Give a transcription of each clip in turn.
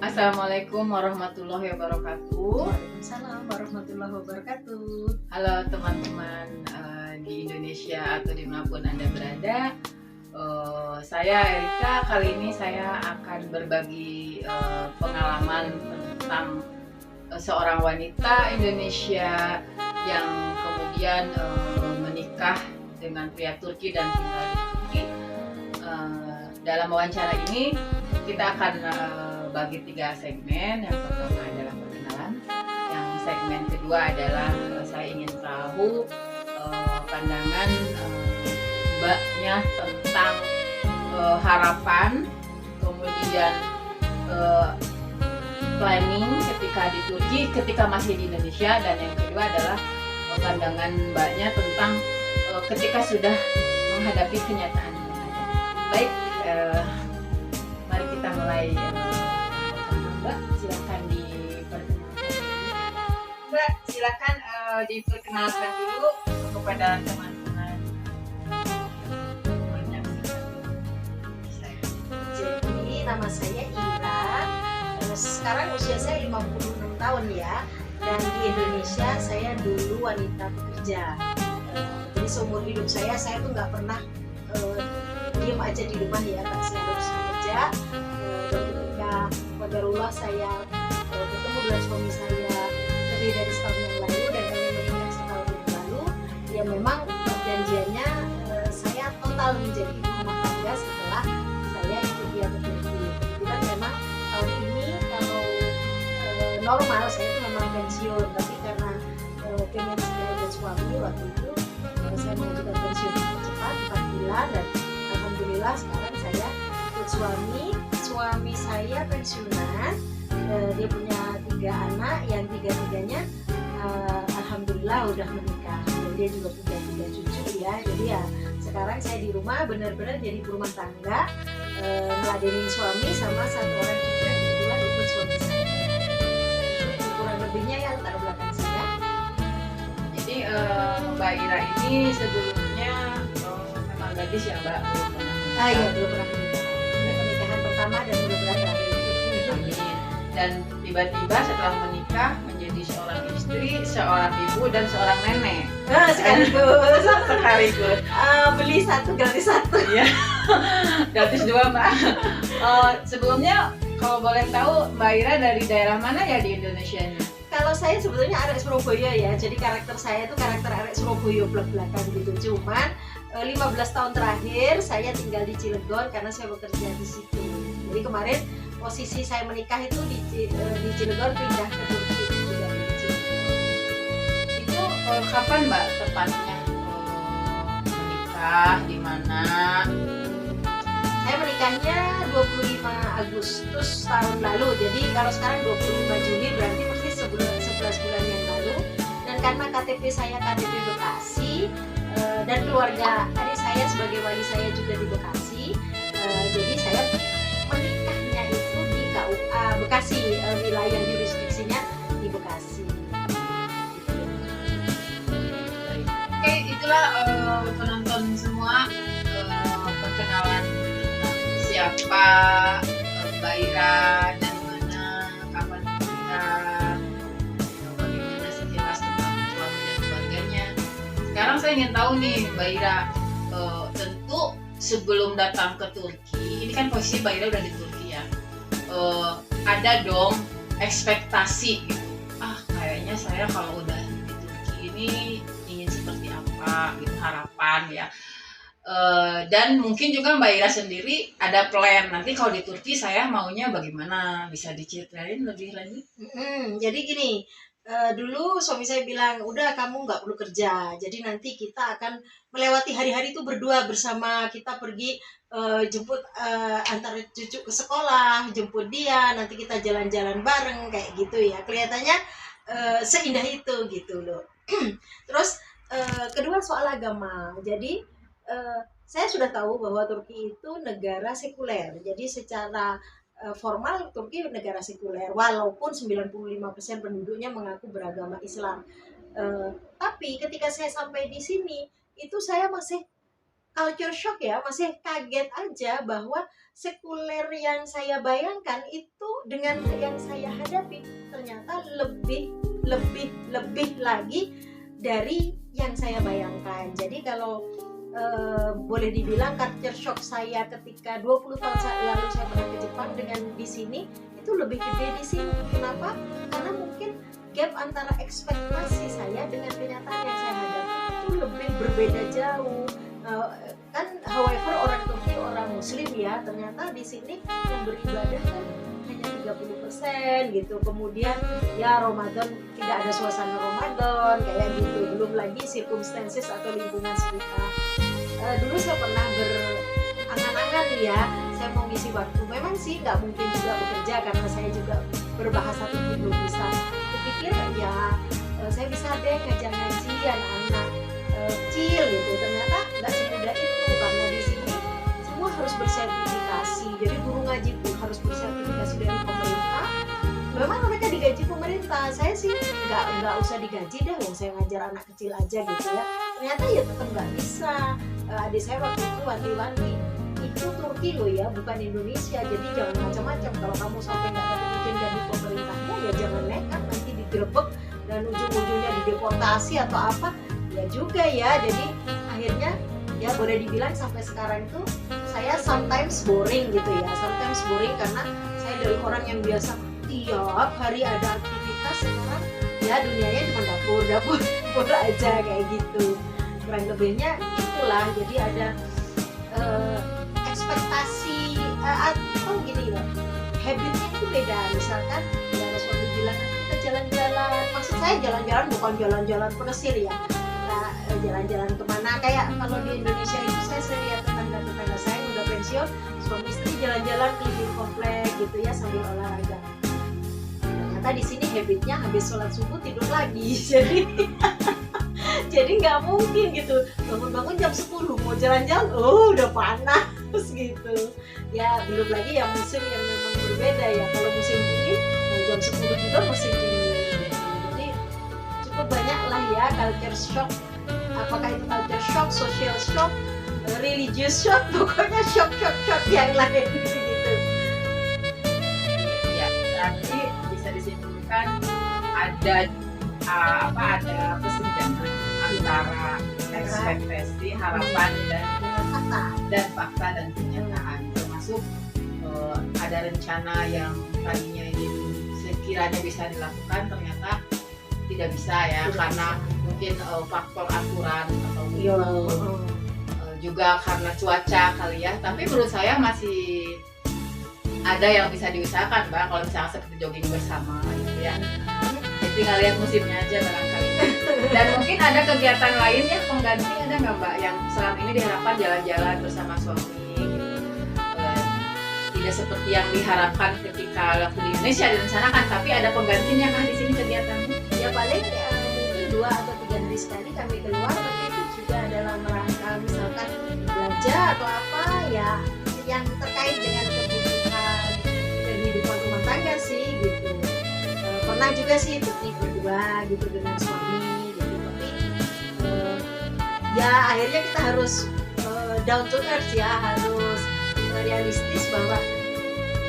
Assalamualaikum warahmatullahi wabarakatuh. Waalaikumsalam warahmatullahi wabarakatuh. Halo teman-teman di Indonesia atau dimanapun Anda berada. Saya Erika. Kali ini saya akan berbagi pengalaman tentang seorang wanita Indonesia yang kemudian menikah dengan pria Turki dan tinggal di Turki. Dalam wawancara ini kita akan bagi 3 segmen. Yang pertama adalah perkenalan, yang segmen kedua adalah saya ingin tahu pandangan mbaknya tentang harapan, kemudian planning ketika di Turki, ketika masih di Indonesia, dan yang kedua adalah pandangan mbaknya tentang ketika sudah menghadapi kenyataan yang ada. Baik, mari kita mulai. Mbak, silakan diperkenalkan. Mbak, silakan diperkenalkan dulu kepada teman-teman. Jadi nama saya Ira. Sekarang usia saya 56 tahun ya. Dan di Indonesia saya dulu wanita pekerja. Jadi seumur hidup saya tuh nggak pernah diem aja di rumah ya, kan saya harus bekerja. Dan ketika qadarullah saya bertemu dengan suami saya lebih dari setahun yang lalu dan kami menikah setahun yang lalu, ya memang perjanjiannya saya total menjadi ibu rumah tangga setelah saya ikut dia bekerja. Kebetulan memang tahun ini kalau normal saya itu memang pensiun, tapi karena pengen segera ada suami waktu itu saya mengajukan pensiun cepat 4 bulan, dan alhamdulillah sekarang saya ikut suami saya pensiunan. Dia punya 3 anak yang tiga-tiganya alhamdulillah udah menikah, dan dia juga punya 3 cucu ya. Jadi ya sekarang saya di rumah benar-benar jadi ibu rumah tangga, ngeladenin suami sama 1 orang cucu yang kebetulan ikut suami saya. Itu kurang lebihnya ya latar belakang saya. Jadi Mbak Ira ini sebelumnya memang gadis ya Mbak, belum pernah Iya, belum pernah menikah. Ini pernikahan pertama dan mudah-mudahan terakhir. Amin. Dan tiba-tiba setelah menikah menjadi seorang istri, seorang ibu, dan seorang nenek. Sekaligus. Sekaligus. Beli 1 gratis 1. Iya. Gratis 2 Mbak. Sebelumnya kalau boleh tahu Mbak Ira dari daerah mana ya di Indonesia ini? Kalau saya sebetulnya arek Surabaya ya, jadi karakter saya itu karakter arek Surabaya belak-belakan gitu. Cuman 15 tahun terakhir saya tinggal di Cilegon karena saya bekerja di situ. Jadi kemarin posisi saya menikah itu di Cilegon, pindah ke Turki juga di Cilegon. Itu kapan Mbak tepatnya menikah, di mana? Saya menikahnya 25 Agustus tahun lalu. Jadi kalau sekarang 25 Juni berarti persis 11 bulan yang lalu. Dan karena KTP saya KTP Bekasi, dan keluarga adik saya sebagai wali saya juga di Bekasi, jadi saya menikahnya itu di KUA Bekasi, wilayah jurisdiksinya di Bekasi. Oke, itulah penonton semua perkenalan siapa Mbak Ira, dari mana, kapan menikah, bagaimana sekilas tentang suami dan keluarganya. Sekarang saya ingin tahu nih Mbak Ira, tentu sebelum datang ke Turki, ini kan posisi Mbak Ira udah di Turki ya, ada dong ekspektasi gitu. Kayaknya saya kalau udah di Turki ini ingin seperti apa gitu, harapan ya. Dan mungkin juga Mbak Ira sendiri ada plan nanti kalau di Turki saya maunya bagaimana, bisa diceritain lebih lanjut? Jadi gini, dulu suami saya bilang udah kamu nggak perlu kerja, jadi nanti kita akan melewati hari-hari itu berdua bersama, kita pergi jemput antar cucu ke sekolah, jemput dia, nanti kita jalan-jalan bareng kayak gitu ya, kelihatannya seindah itu gitu loh. Terus kedua soal agama, jadi saya sudah tahu bahwa Turki itu negara sekuler, jadi secara formal Turki negara sekuler walaupun 95% penduduknya mengaku beragama Islam. Tapi ketika saya sampai di sini itu saya masih culture shock ya, masih kaget aja bahwa sekuler yang saya bayangkan itu dengan yang saya hadapi ternyata lebih lebih lebih lagi dari yang saya bayangkan. Jadi kalau boleh dibilang culture shock saya ketika 20 tahun lalu saya pernah ke Jepang dengan di sini itu lebih gede di sini. Kenapa? Karena mungkin gap antara ekspektasi saya dengan kenyataan yang saya hadapi itu lebih berbeda jauh. Kan however orang Turki orang Muslim ya, ternyata di sini yang beribadah kan hanya 30% gitu. Kemudian ya Ramadan tidak ada suasana Ramadan kayak gitu, belum lagi circumstances atau lingkungan sekitar. Dulu saya pernah berangan-angan ya, saya mau ngisi waktu. Memang sih nggak mungkin juga bekerja karena saya juga berbahasa Turki belum bisa. Kupikir ya saya bisa deh ngajar ngaji anak-anak kecil gitu. Ternyata nggak semudah itu karena di sini semua harus bersertifikasi. Jadi guru ngaji pun harus bersertifikasi dari pemerintah. Memang mereka digaji pemerintah, saya sih nggak usah digaji deh, wong saya ngajar anak kecil aja gitu ya. Ternyata ya tetap nggak bisa. Adik saya waktu itu wanti-wanti, itu Turki loh ya, bukan Indonesia, jadi jangan macam-macam. Kalau kamu sampai nggak dapat izin dari pemerintahnya ya jangan nekat, nanti digerebek dan ujung-ujungnya dideportasi atau apa ya juga ya. Jadi akhirnya ya boleh dibilang sampai sekarang itu saya sometimes boring gitu ya, sometimes boring karena saya dari orang yang biasa tiap hari ada aktivitas, sekarang ya dunianya cuma dapur aja kayak gitu. Kurang lebihnya itulah, jadi ada ekspektasi atau gini ya, habitnya itu beda. Misalkan ya suami bilang kita jalan-jalan, maksud saya jalan-jalan bukan jalan-jalan pelesir ya, nah, jalan-jalan kemana kayak kalau di Indonesia itu saya sering lihat tetangga-tetangga saya yang udah pensiun, suami istri jalan-jalan keliling komplek gitu ya sambil olahraga. Ternyata di sini habitnya habis sholat subuh tidur lagi, jadi nggak mungkin gitu bangun-bangun jam 10 mau jalan-jalan, udah panas gitu ya. Belum lagi yang musim yang memang berbeda ya, kalau musim dingin mau jam 10 juga musim dingin. Jadi cukup banyak lah ya culture shock, apakah itu culture shock, social shock, religious shock, pokoknya shock yang lain gitu. Ya, berarti bisa disimpulkan ada ada kesenjangan antara ekspektasi, harapan dan fakta dan kenyataan, termasuk ada rencana yang tadinya ini sekiranya bisa dilakukan ternyata tidak bisa ya, karena mungkin faktor aturan atau juga karena cuaca kali ya. Tapi menurut saya masih ada yang bisa diusahakan Mbak, kalau misalnya seperti jogging bersama gitu ya. Tinggal lihat musimnya aja barangkali. Dan mungkin ada kegiatan lain ya pengganti, ada nggak Mbak yang selama ini diharapkan jalan-jalan bersama suami gitu. Tidak seperti yang diharapkan ketika waktu di Indonesia direncanakan, tapi ada penggantinya kah di sini kegiatannya? Ya paling mungkin 2 atau 3 hari sekali kami keluar, tapi itu juga dalam rangka misalkan belanja atau apa ya yang terkait dengan kebutuhan kehidupan rumah tangga sih gitu. Pernah juga sih piknik berdua gitu dengan suami gitu, tapi ya akhirnya kita harus down to earth ya, harus realistis bahwa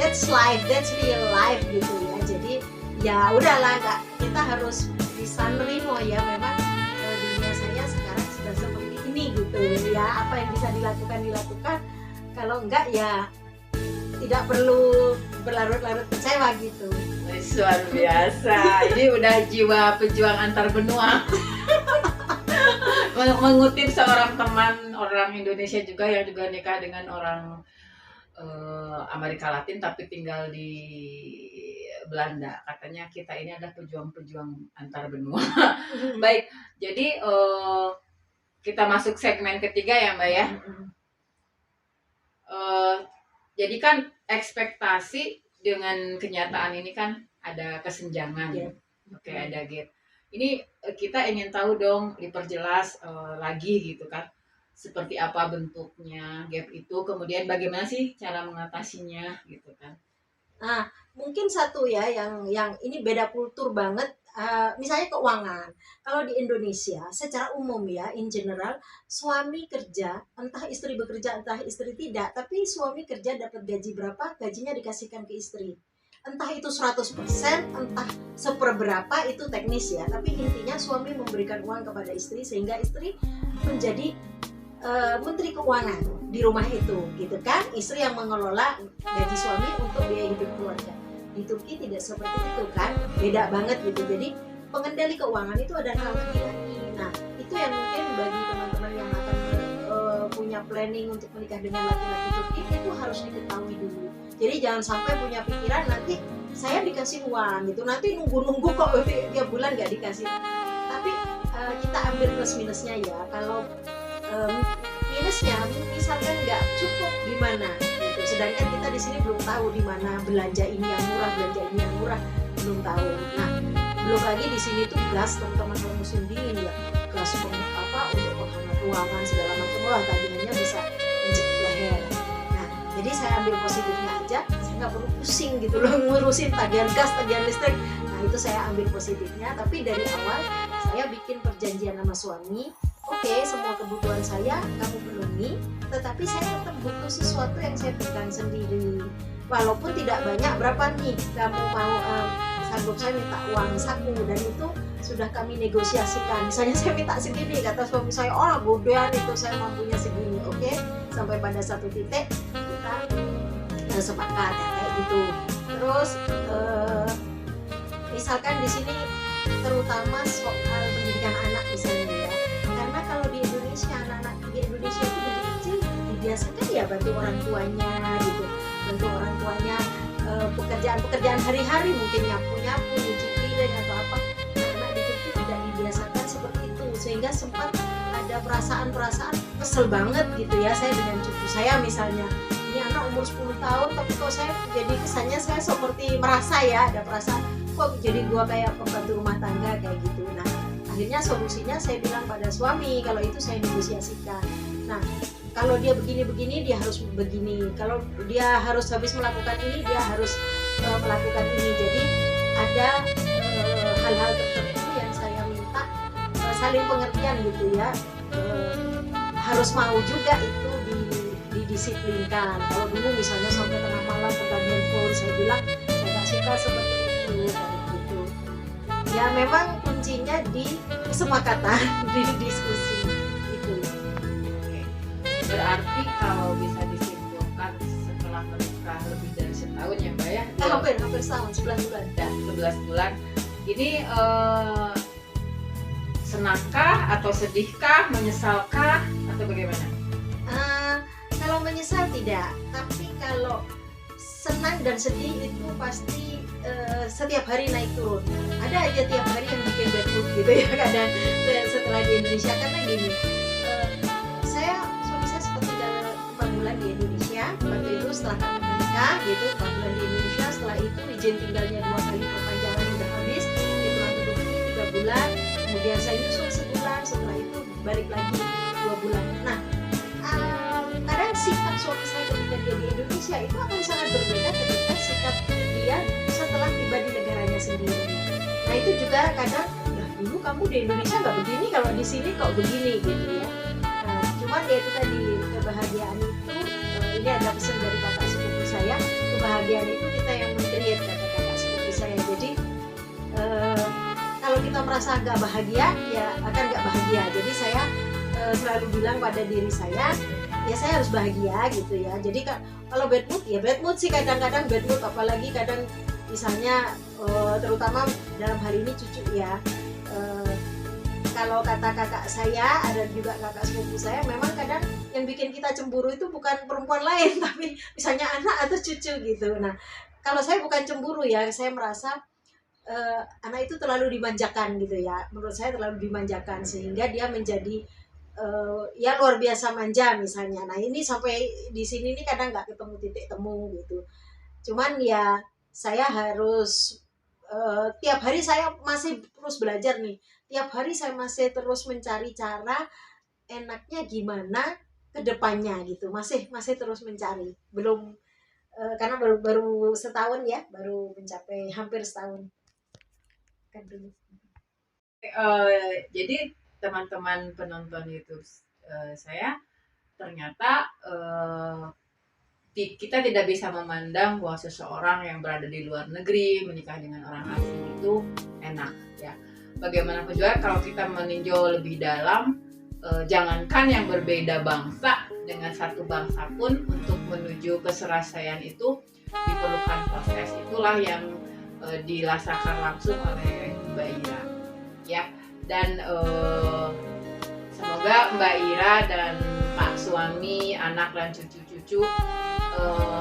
that's life, that's real life gitu ya. Jadi ya udahlah, nggak, kita harus bisa nerimo ya, memang dunia saya sekarang sudah seperti ini gitu ya. Apa yang bisa dilakukan, kalau enggak ya tidak perlu berlarut-larut kecewa gitu. Luar biasa, ini udah jiwa pejuang antar benua. Mengutip seorang teman orang Indonesia juga yang juga nikah dengan orang Amerika Latin tapi tinggal di Belanda, katanya kita ini adalah pejuang-pejuang antar benua. Baik, jadi kita masuk segmen ketiga ya Mbak ya. Jadi kan ekspektasi dengan kenyataan ini kan ada kesenjangan, oke, ada gap. Ini kita ingin tahu dong, diperjelas lagi gitu kan, seperti apa bentuknya gap itu, kemudian bagaimana sih cara mengatasinya gitu kan. Nah, mungkin satu ya yang ini beda kultur banget misalnya keuangan. Kalau di Indonesia secara umum ya, in general, suami kerja, entah istri bekerja entah istri tidak, tapi suami kerja dapat gaji berapa, gajinya dikasihkan ke istri. Entah itu 100%, entah seperberapa, itu teknis ya, tapi intinya suami memberikan uang kepada istri sehingga istri menjadi menteri keuangan di rumah itu, gitu kan. Istri yang mengelola gaji suami untuk biaya hidup keluarga. Di Turki tidak seperti itu kan, beda banget gitu. Jadi pengendali keuangan itu ada hal laki-laki. Nah, itu yang mungkin bagi teman-teman yang akan punya planning untuk menikah dengan laki-laki Turki itu harus diketahui dulu. Jadi jangan sampai punya pikiran nanti saya dikasih uang gitu, nanti nunggu-nunggu kok tiap bulan nggak dikasih. Tapi kita ambil plus minusnya ya. Kalau minusnya misalkan nggak cukup di mana gitu, sedangkan kita di sini belum tahu di mana belanja ini yang murah, belanja ini yang murah, belum tahu. Nah, belum lagi di sini tuh gas, terutama kalau musim dingin ya, gas untuk penghangat ruangan segala macam, wah tagihannya bisa menjepit leher. Nah, jadi saya ambil positifnya aja, saya nggak perlu pusing gitu loh ngurusin tagihan gas, tagihan listrik. Nah, itu saya ambil positifnya. Tapi dari awal saya bikin perjanjian sama suami, oke, semua kebutuhan saya kamu penuhi, tetapi saya tetap butuh sesuatu yang saya pegang sendiri. Walaupun tidak banyak, berapa nih kamu mau, sanggup saya minta uang saku, dan itu sudah kami negosiasikan. Misalnya saya minta segini, kata suami saya, oh bodohan itu, saya mampunya segini, oke. Sampai pada satu titik kita sepakat ya, kayak gitu. Terus misalkan di sini terutama soal pendidikan anak misalnya ya, karena kalau di Indonesia anak-anak di Indonesia itu dari kecil dibiasakan ya bantu orang tuanya gitu, bantu orang tuanya pekerjaan-pekerjaan hari-hari, mungkin nyapu-nyapu, nyuci piring atau apa. Anak di Turki tidak dibiasakan seperti itu, sehingga sempat ada perasaan-perasaan kesel banget gitu ya saya dengan cucu saya misalnya. Ini anak umur 10 tahun tapi kok saya jadi kesannya saya seperti merasa ya, ada perasaan kok jadi gua kayak pembantu rumah tangga kayak gitu. Nah, akhirnya solusinya saya bilang pada suami, kalau itu saya negosiasikan. Nah, kalau dia begini-begini dia harus begini, kalau dia harus habis melakukan ini dia harus melakukan ini. Jadi ada hal-hal tertentu yang saya minta saling pengertian gitu ya, harus mau juga itu didisiplinkan. Kalau dulu misalnya sampai tengah malam pegang handphone, saya bilang saya nggak suka seperti itu kayak gitu. Ya memang kuncinya di kesepakatan, di diskusi itu. Berarti kalau bisa disimpulkan setelah menikah lebih dari setahun ya Mbak ya? Hampir setahun, 11 bulan. Dan 11 bulan. Ini senangkah atau sedihkah, menyesalkah atau bagaimana? Kalau menyesal tidak, tapi kalau senang dan sedih itu pasti setiap hari naik turun. Ada aja tiap hari yang bikin bad mood gitu ya kadang setelah di Indonesia. Karena gini, suami saya seperti dalam 4 bulan di Indonesia, waktu itu setelah kami menikah gitu, 4 bulan di Indonesia, setelah itu izin tinggalnya 2 kali perpanjangan udah habis, dia pulang ke Turki 3 bulan, kemudian saya nyusul sebulan, setelah itu balik lagi 2 bulan. Nah, kadang sikap suami saya ketika dia di Indonesia itu akan sangat berbeda ketika sikap dia setelah tiba di negaranya sendiri. Nah, itu juga kadang, ya dulu kamu di Indonesia nggak begini, kalau di sini kok begini gitu ya. Cuman ya itu tadi, kebahagiaan itu, ini ada pesan dari kakak sepupu saya, kebahagiaan itu kita yang men-create, kata kakak sepupu saya. Jadi kalau kita merasa nggak bahagia, ya akan nggak bahagia. Jadi saya selalu bilang pada diri saya, ya saya harus bahagia gitu ya. Jadi kalau bad mood, ya bad mood sih kadang-kadang bad mood, apalagi kadang misalnya terutama dalam hal ini cucu ya. Kalau kata kakak saya, ada juga kakak sepupu saya, memang kadang yang bikin kita cemburu itu bukan perempuan lain, tapi misalnya anak atau cucu gitu. Nah, kalau saya bukan cemburu ya, saya merasa anak itu terlalu dimanjakan gitu ya. Menurut saya terlalu dimanjakan sehingga dia menjadi ya luar biasa manja misalnya. Nah, ini sampai di sini nih kadang nggak ketemu titik temu gitu. Cuman ya saya harus tiap hari saya masih terus belajar nih. Tiap hari saya masih terus mencari cara enaknya gimana ke depannya gitu. Masih terus mencari. Belum karena baru setahun ya, baru mencapai hampir setahun. silakan dulu. Jadi teman-teman penonton YouTube saya ternyata kita tidak bisa memandang bahwa seseorang yang berada di luar negeri menikah dengan orang asing itu enak ya. Bagaimanapun juga kalau kita meninjau lebih dalam, jangankan yang berbeda bangsa dengan satu bangsa pun untuk menuju keserasian itu diperlukan proses. Itulah yang dirasakan langsung oleh Mbak Ira ya. Dan semoga Mbak Ira dan Pak suami, anak dan cucu-cucu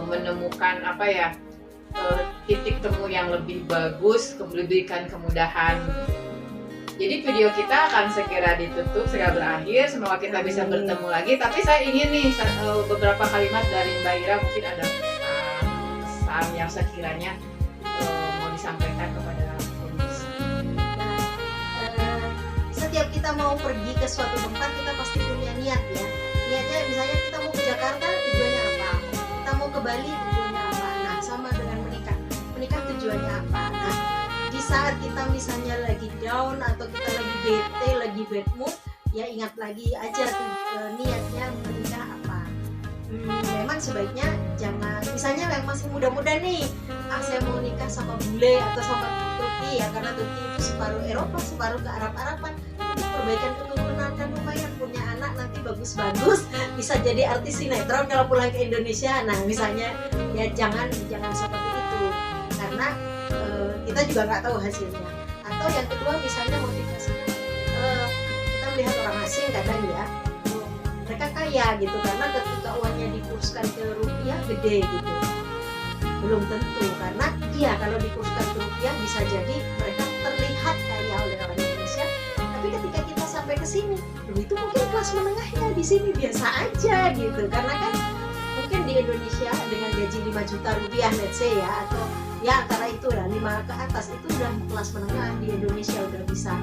menemukan titik temu yang lebih bagus, memberikan kemudahan. Jadi video kita akan segera ditutup, segera berakhir. Semoga kita bisa bertemu lagi. Tapi saya ingin nih beberapa kalimat dari Mbak Ira, mungkin ada pesan yang sekiranya mau disampaikan kepada pemirsa. Setiap kita mau pergi ke suatu tempat, kita pasti punya niat ya. Niatnya misalnya kita mau ke Jakarta, tujuannya apa? Kita mau ke Bali, tujuannya apa? Nah, sama dengan menikah. Menikah tujuannya apa? Nah, di saat kita misalnya lagi down atau kita lagi bete, lagi bad mood, ya ingat lagi aja niatnya menikah apa. Memang sebaiknya jangan, misalnya yang masih muda-muda nih, saya mau nikah sama bule atau sama Turki ya, karena Turki itu separuh Eropa, separuh ke Arab-Araban. Perbaikan keturunan kan lumayan, punya anak nanti bagus-bagus, bisa jadi artis sinetron kalau pulang ke Indonesia. Nah misalnya ya jangan seperti itu, karena kita juga nggak tahu hasilnya. Atau yang kedua misalnya motivasinya, kita melihat orang asing kadang ya, mereka kaya gitu karena ketika uangnya dikurskan ke rupiah gede gitu. Belum tentu, karena iya kalau dikurskan ke rupiah bisa jadi mereka terlihat kaya oleh orang Indonesia, tapi ketika kita sampai ke sini, itu mungkin kelas menengahnya di sini biasa aja gitu, karena kan mungkin di Indonesia dengan gaji 5 juta rupiah let's say ya, atau ya antara itu lah 5 ke atas itu udah kelas menengah di Indonesia, udah bisa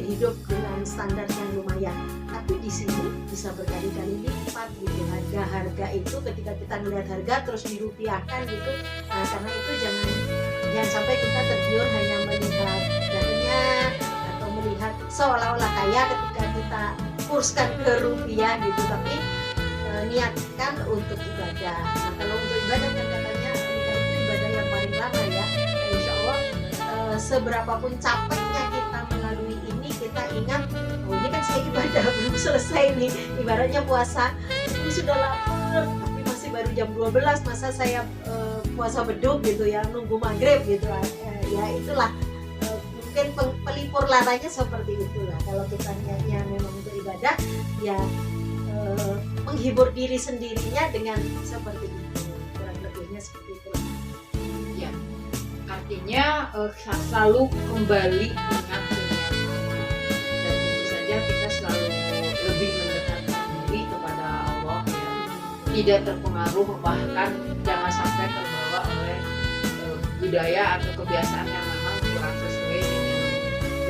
hidup dengan standar yang lumayan. Tapi di sini bisa berkali-kali lipat gitu harga itu, ketika kita melihat harga terus dirupiahkan gitu. Nah, karena itu jangan sampai kita tergiur hanya melihat harganya atau melihat seolah-olah kaya ketika kita kurskan ke rupiah gitu, tapi niatkan untuk ibadah. Nah, kalau untuk ibadah kan katanya nikah itu ibadah yang paling lama ya. Insya Allah seberapapun capeknya kita melalui ini, kita ingat, oh ini kan saya ibadah belum selesai nih, ibaratnya puasa ini sudah lapar tapi masih baru jam 12, masa saya puasa beduk gitu ya, nunggu maghrib gitu ya. Itulah mungkin pelipur laranya seperti itulah. Kalau kita niatnya memang untuk ibadah ya, menghibur diri sendirinya dengan seperti itu, kurang lebihnya seperti itu ya. Artinya selalu kembali ingat dan tentu saja kita selalu lebih mendekatkan diri kepada Allah ya. Tidak terpengaruh, bahkan jangan sampai terbawa oleh budaya atau kebiasaan yang memang kurang sesuai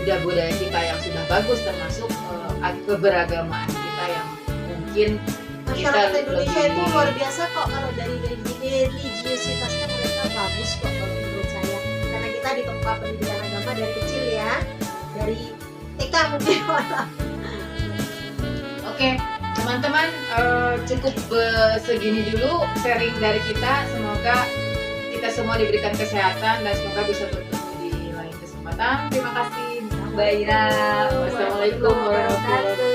dengan budaya kita yang sudah bagus, termasuk keberagamaan kita yang mungkin masyarakat Indonesia itu luar biasa kok. Kalau dari religiusitasnya mereka bagus kok kalau menurut saya, karena kita ditempa pendidikan agama dari kecil ya, dari TK mungkin. Oke, teman-teman, cukup segini dulu sharing dari kita. Semoga kita semua diberikan kesehatan dan semoga bisa bertemu di lain kesempatan. Terima kasih Mbak Ira. Wassalamualaikum warahmatullahi wabarakatuh.